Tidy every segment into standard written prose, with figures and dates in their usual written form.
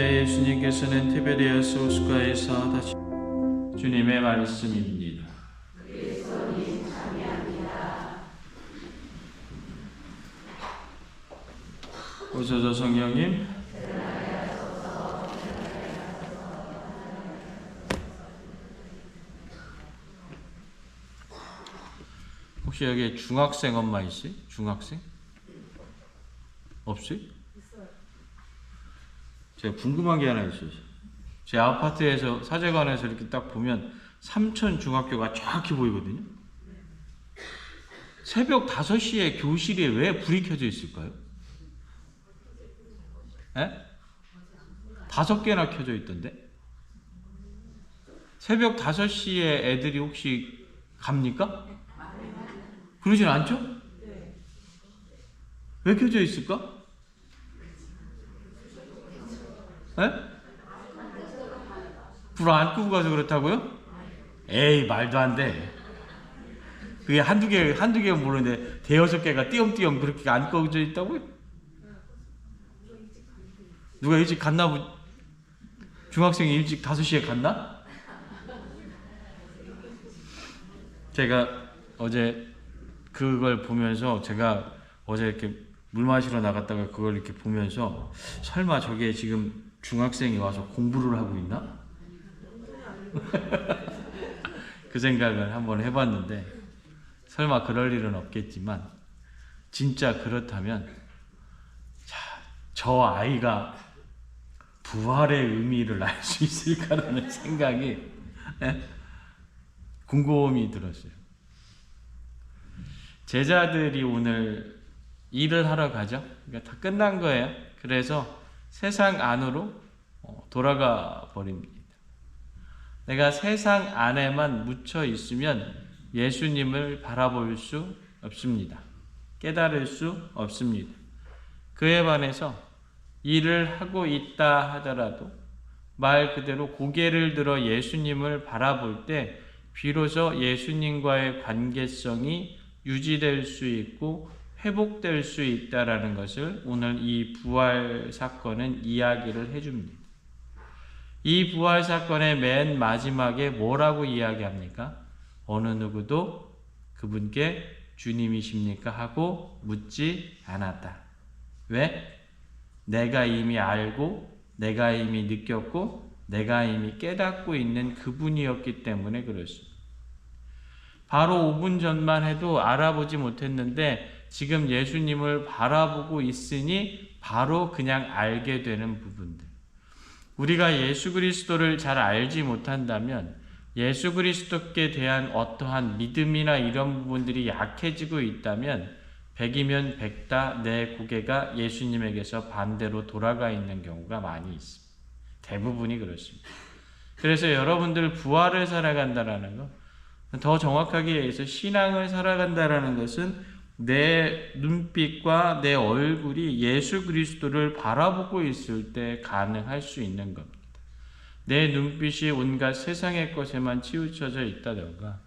예수님께서는 티베리아스 호숫가에서 다시 주님의 말씀입니다. 오셔서 성령님. 혹시 여기 중학생 엄마 있어요? 중학생? 없어요? 제가 궁금한 게 하나 있어요. 제 아파트에서 사제관에서 이렇게 딱 보면 삼천 중학교가 정확히 보이거든요. 새벽 5시에 교실에 왜 불이 켜져 있을까요? 에? 5개나 켜져 있던데? 새벽 5시에 애들이 혹시 갑니까? 그러진 않죠? 왜 켜져 있을까? 에? 불 안 끄고 가서 그렇다고요? 에이, 말도 안 돼. 그게 한두 개 모르는데 대여섯 개가 띄엄띄엄 그렇게 안 꺼져 있다고요? 누가 일찍 갔나 보. 중학생이 일찍 5시에 갔나? 제가 어제 그걸 보면서, 제가 어제 이렇게 물 마시러 나갔다가 그걸 이렇게 보면서, 설마 저게 지금 중학생이 와서 공부를 하고 있나? 그 생각을 한번 해봤는데, 설마 그럴 일은 없겠지만, 진짜 그렇다면, 저 아이가 부활의 의미를 알 수 있을까라는 생각이 궁금이 들었어요. 제자들이 오늘 일을 하러 가죠. 그러니까 다 끝난 거예요. 그래서 세상 안으로 돌아가 버립니다. 내가 세상 안에만 묻혀 있으면 예수님을 바라볼 수 없습니다. 깨달을 수 없습니다. 그에 반해서 일을 하고 있다 하더라도 말 그대로 고개를 들어 예수님을 바라볼 때 비로소 예수님과의 관계성이 유지될 수 있고 회복될 수 있다라는 것을 오늘 이 부활 사건은 이야기를 해줍니다. 이 부활 사건의 맨 마지막에 뭐라고 이야기합니까? 어느 누구도 그분께 주님이십니까? 하고 묻지 않았다. 왜? 내가 이미 알고, 내가 이미 느꼈고, 내가 이미 깨닫고 있는 그분이었기 때문에 그렇습니다. 바로 5분 전만 해도 알아보지 못했는데 지금 예수님을 바라보고 있으니 바로 그냥 알게 되는 부분들. 우리가 예수 그리스도를 잘 알지 못한다면 예수 그리스도께 대한 어떠한 믿음이나 이런 부분들이 약해지고 있다면 100이면 100다 내 고개가 예수님에게서 반대로 돌아가 있는 경우가 많이 있습니다. 대부분이 그렇습니다. 그래서 여러분들 부활을 살아간다라는 것, 더 정확하게 얘기해서 신앙을 살아간다라는 것은 내 눈빛과 내 얼굴이 예수 그리스도를 바라보고 있을 때 가능할 수 있는 겁니다. 내 눈빛이 온갖 세상의 것에만 치우쳐져 있다던가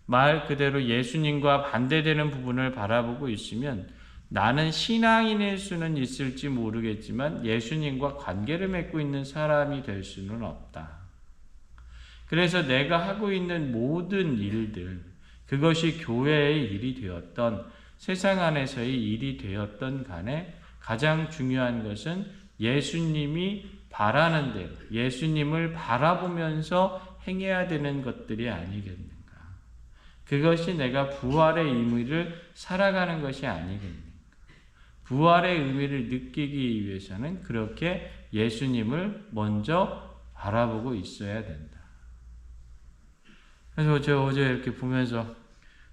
말 그대로 예수님과 반대되는 부분을 바라보고 있으면 나는 신앙인일 수는 있을지 모르겠지만 예수님과 관계를 맺고 있는 사람이 될 수는 없다. 그래서 내가 하고 있는 모든 일들, 그것이 교회의 일이 되었던 세상 안에서의 일이 되었던 간에 가장 중요한 것은 예수님이 바라는 대로 예수님을 바라보면서 행해야 되는 것들이 아니겠는가. 그것이 내가 부활의 의미를 살아가는 것이 아니겠는가. 부활의 의미를 느끼기 위해서는 그렇게 예수님을 먼저 바라보고 있어야 된다. 그래서 제가 어제 이렇게 보면서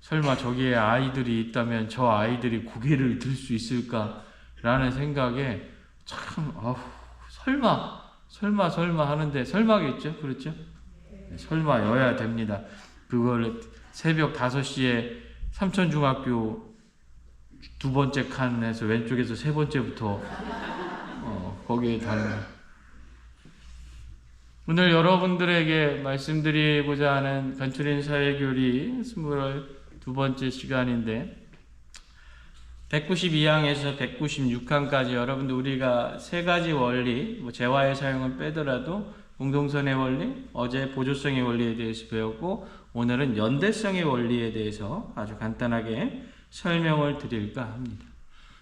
설마 저기에 아이들이 있다면 저 아이들이 고개를 들 수 있을까라는 생각에 참 설마 하는데 설마겠죠? 그렇죠? 설마여야 됩니다. 그걸 새벽 5시에 삼천중학교 두 번째 칸에서 왼쪽에서 세 번째부터 거기에 다는. 오늘 여러분들에게 말씀드리고자 하는 간추린 사회교리 22번째 시간인데, 192항에서 196항까지 여러분들 우리가 세 가지 원리, 재화의 사용을 빼더라도 공동선의 원리, 어제 보조성의 원리에 대해서 배웠고 오늘은 연대성의 원리에 대해서 아주 간단하게 설명을 드릴까 합니다.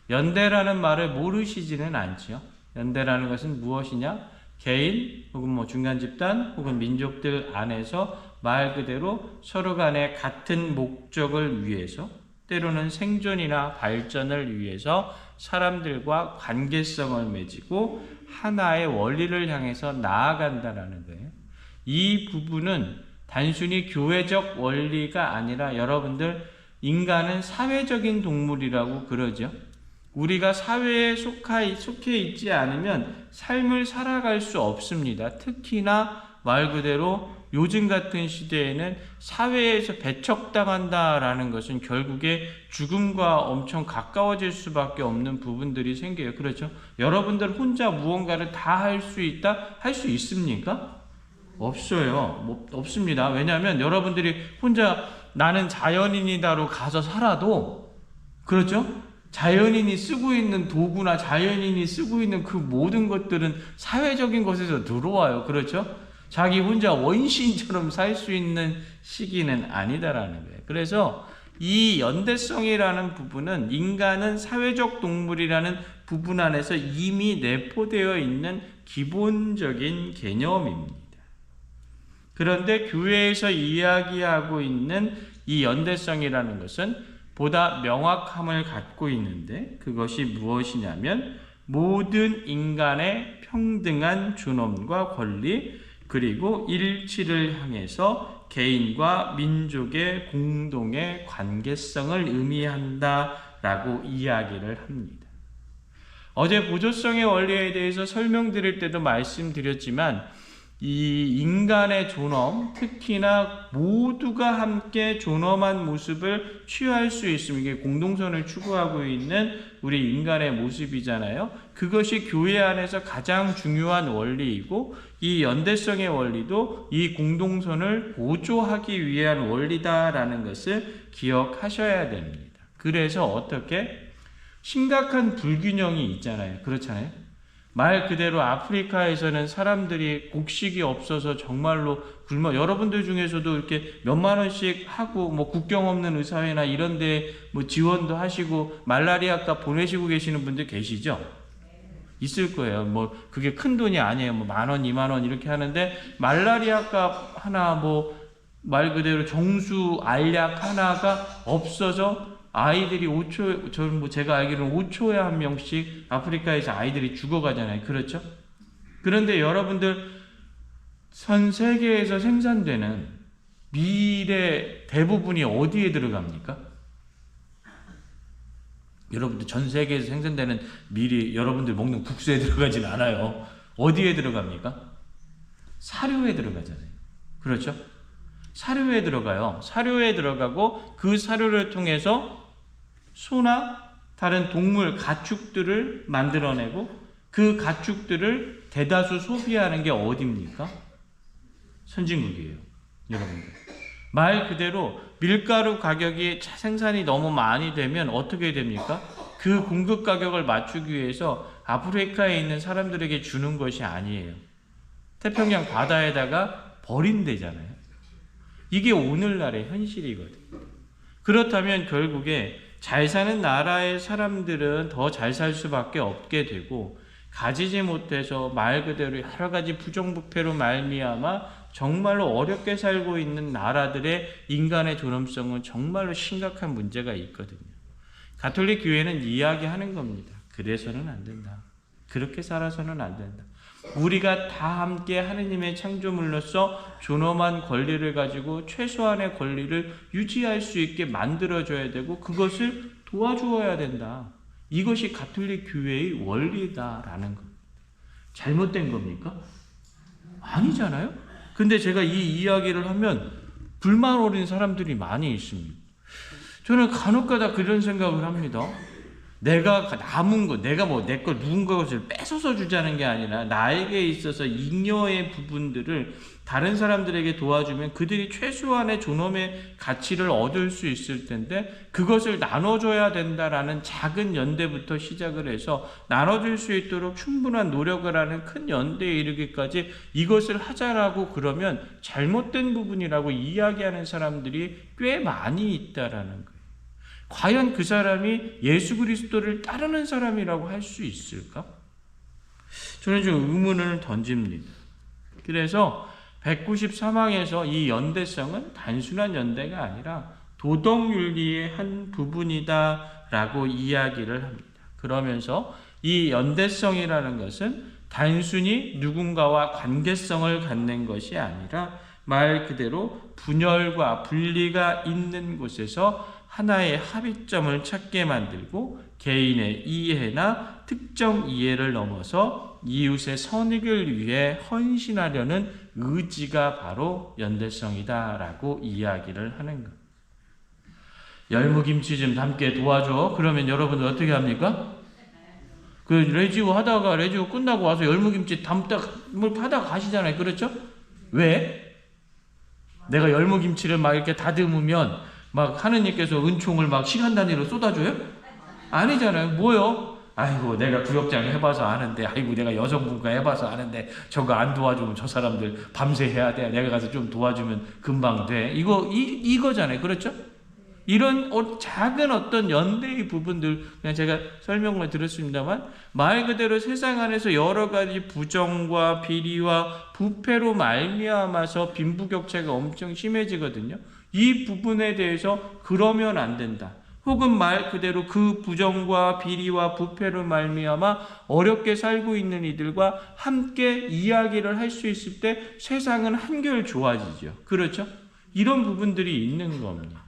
연대라는 말을 모르시지는 않지요. 연대라는 것은 무엇이냐? 개인 혹은 중간 집단 혹은 민족들 안에서 말 그대로 서로 간에 같은 목적을 위해서 때로는 생존이나 발전을 위해서 사람들과 관계성을 맺고 하나의 원리를 향해서 나아간다라는 거예요. 이 부분은 단순히 교회적 원리가 아니라 여러분들 인간은 사회적인 동물이라고 그러죠. 우리가 사회에 속해 있지 않으면 삶을 살아갈 수 없습니다. 특히나 말 그대로 요즘 같은 시대에는 사회에서 배척당한다라는 것은 결국에 죽음과 엄청 가까워질 수밖에 없는 부분들이 생겨요. 그렇죠? 여러분들 혼자 무언가를 다 할 수 있다? 할 수 있습니까? 없어요. 없습니다. 왜냐하면 여러분들이 혼자 나는 자연인이다로 가서 살아도 그렇죠? 자연인이 쓰고 있는 도구나 자연인이 쓰고 있는 그 모든 것들은 사회적인 것에서 들어와요. 그렇죠? 자기 혼자 원시인처럼 살 수 있는 시기는 아니다라는 거예요. 그래서 이 연대성이라는 부분은 인간은 사회적 동물이라는 부분 안에서 이미 내포되어 있는 기본적인 개념입니다. 그런데 교회에서 이야기하고 있는 이 연대성이라는 것은 보다 명확함을 갖고 있는데 그것이 무엇이냐면 모든 인간의 평등한 존엄과 권리 그리고 일치를 향해서 개인과 민족의 공동의 관계성을 의미한다라고 이야기를 합니다. 어제 보조성의 원리에 대해서 설명드릴 때도 말씀드렸지만 이 인간의 존엄, 특히나 모두가 함께 존엄한 모습을 취할 수 있으면 이게 공동선을 추구하고 있는 우리 인간의 모습이잖아요. 그것이 교회 안에서 가장 중요한 원리이고 이 연대성의 원리도 이 공동선을 보조하기 위한 원리다라는 것을 기억하셔야 됩니다. 그래서 어떻게? 심각한 불균형이 있잖아요. 그렇잖아요. 말 그대로 아프리카에서는 사람들이 곡식이 없어서 정말로 굶어. 여러분들 중에서도 이렇게 몇만 원씩 하고 국경 없는 의사회나 이런 데 지원도 하시고 말라리아값 보내시고 계시는 분들 계시죠? 있을 거예요. 그게 큰 돈이 아니에요. 10,000원, 20,000원 이렇게 하는데 말라리아값 하나 말 그대로 정수 알약 하나가 없어서 아이들이 5초, 제가 알기로는 5초에 한 명씩 아프리카에서 아이들이 죽어가잖아요. 그렇죠? 그런데 여러분들, 전 세계에서 생산되는 밀의 대부분이 어디에 들어갑니까? 여러분들, 전 세계에서 생산되는 밀이 여러분들 먹는 국수에 들어가진 않아요. 어디에 들어갑니까? 사료에 들어가잖아요. 그렇죠? 사료에 들어가요. 사료에 들어가고 그 사료를 통해서 소나 다른 동물, 가축들을 만들어내고 그 가축들을 대다수 소비하는 게 어디입니까? 선진국이에요. 여러분들. 말 그대로 밀가루 가격이 생산이 너무 많이 되면 어떻게 됩니까? 그 공급 가격을 맞추기 위해서 아프리카에 있는 사람들에게 주는 것이 아니에요. 태평양 바다에다가 버린대잖아요. 이게 오늘날의 현실이거든요. 그렇다면 결국에 잘 사는 나라의 사람들은 더 잘 살 수밖에 없게 되고 가지지 못해서 말 그대로 여러 가지 부정부패로 말미암아 정말로 어렵게 살고 있는 나라들의 인간의 존엄성은 정말로 심각한 문제가 있거든요. 가톨릭 교회는 이야기하는 겁니다. 그래서는 안 된다. 그렇게 살아서는 안 된다. 우리가 다 함께 하느님의 창조물로서 존엄한 권리를 가지고 최소한의 권리를 유지할 수 있게 만들어줘야 되고 그것을 도와주어야 된다. 이것이 가톨릭 교회의 원리다라는 겁니다. 잘못된 겁니까? 아니잖아요? 근데 제가 이 이야기를 하면 불만 어린 사람들이 많이 있습니다. 저는 간혹가다 그런 생각을 합니다. 내가 남은 거, 내가 뭐 내 걸 누군가 것을 뺏어서 주자는 게 아니라 나에게 있어서 잉여의 부분들을 다른 사람들에게 도와주면 그들이 최소한의 존엄의 가치를 얻을 수 있을 텐데 그것을 나눠줘야 된다라는 작은 연대부터 시작을 해서 나눠줄 수 있도록 충분한 노력을 하는 큰 연대에 이르기까지 이것을 하자라고 그러면 잘못된 부분이라고 이야기하는 사람들이 꽤 많이 있다라는 거예요. 과연 그 사람이 예수 그리스도를 따르는 사람이라고 할 수 있을까? 저는 좀 의문을 던집니다. 그래서 193항에서 이 연대성은 단순한 연대가 아니라 도덕윤리의 한 부분이다라고 이야기를 합니다. 그러면서 이 연대성이라는 것은 단순히 누군가와 관계성을 갖는 것이 아니라 말 그대로 분열과 분리가 있는 곳에서 하나의 합의점을 찾게 만들고 개인의 이해나 특정 이해를 넘어서 이웃의 선익을 위해 헌신하려는 의지가 바로 연대성이다라고 이야기를 하는 것. 열무김치 좀 담게 도와줘. 그러면 여러분들 어떻게 합니까? 그 레지오 하다가 레지오 끝나고 와서 열무김치 담다 뭘 파다가 가시잖아요. 그렇죠? 왜? 내가 열무김치를 막 이렇게 다듬으면 막 하느님께서 은총을 막 시간 단위로 쏟아줘요? 아니잖아요. 뭐요? 아이고 내가 구역장 해봐서 아는데, 아이고 내가 여성분과 해봐서 아는데 저거 안 도와주면 저 사람들 밤새 해야 돼. 내가 가서 좀 도와주면 금방 돼. 이거잖아요. 그렇죠? 이런 작은 어떤 연대의 부분들, 그냥 제가 설명만 드렸습니다만 말 그대로 세상 안에서 여러 가지 부정과 비리와 부패로 말미암아서 빈부격차가 엄청 심해지거든요. 이 부분에 대해서 그러면 안 된다. 혹은 말 그대로 그 부정과 비리와 부패로 말미암아 어렵게 살고 있는 이들과 함께 이야기를 할 수 있을 때 세상은 한결 좋아지죠. 그렇죠? 이런 부분들이 있는 겁니다.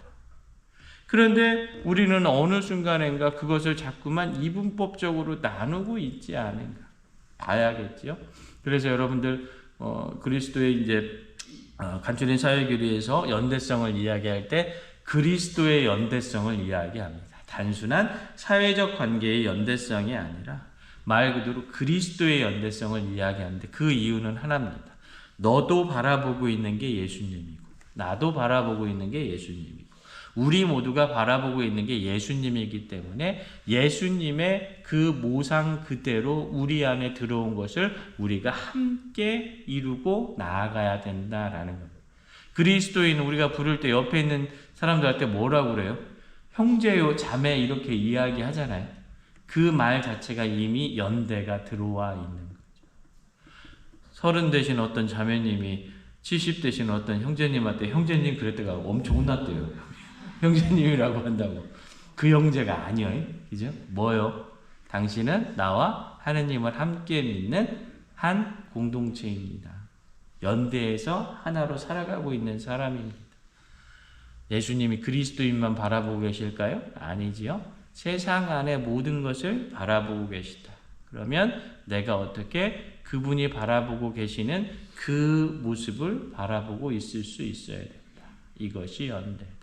그런데 우리는 어느 순간인가 그것을 자꾸만 이분법적으로 나누고 있지 않은가 봐야겠죠. 그래서 여러분들 그리스도의 이제 간추린 사회교리에서 연대성을 이야기할 때 그리스도의 연대성을 이야기합니다. 단순한 사회적 관계의 연대성이 아니라 말 그대로 그리스도의 연대성을 이야기하는데 그 이유는 하나입니다. 너도 바라보고 있는 게 예수님이고 나도 바라보고 있는 게 예수님이고 우리 모두가 바라보고 있는 게 예수님이기 때문에 예수님의 그 모상 그대로 우리 안에 들어온 것을 우리가 함께 이루고 나아가야 된다라는 겁니다. 그리스도인 우리가 부를 때 옆에 있는 사람들한테 뭐라고 그래요? 형제요, 자매 이렇게 이야기하잖아요. 그 말 자체가 이미 연대가 들어와 있는 거죠. 30 되신 어떤 자매님이 70 되신 어떤 형제님한테 형제님 그랬다가 엄청 혼났대요. 형제님이라고 한다고. 그 형제가 아니에요. 그죠? 뭐요? 당신은 나와 하느님을 함께 믿는 한 공동체입니다. 연대해서 하나로 살아가고 있는 사람입니다. 예수님이 그리스도인만 바라보고 계실까요? 아니지요. 세상 안의 모든 것을 바라보고 계시다. 그러면 내가 어떻게 그분이 바라보고 계시는 그 모습을 바라보고 있을 수 있어야 된다. 이것이 연대다.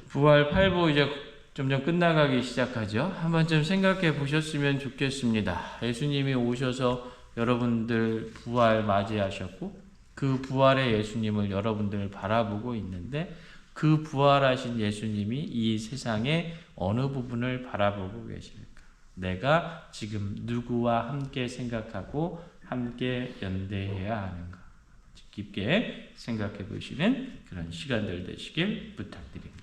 부활 8부 이제 점점 끝나가기 시작하죠. 한번 좀 생각해 보셨으면 좋겠습니다. 예수님이 오셔서 여러분들 부활 맞이하셨고 그 부활의 예수님을 여러분들 바라보고 있는데 그 부활하신 예수님이 이 세상의 어느 부분을 바라보고 계십니까? 내가 지금 누구와 함께 생각하고 함께 연대해야 하는가? 깊게 생각해 보시는 그런 시간들 되시길 부탁드립니다.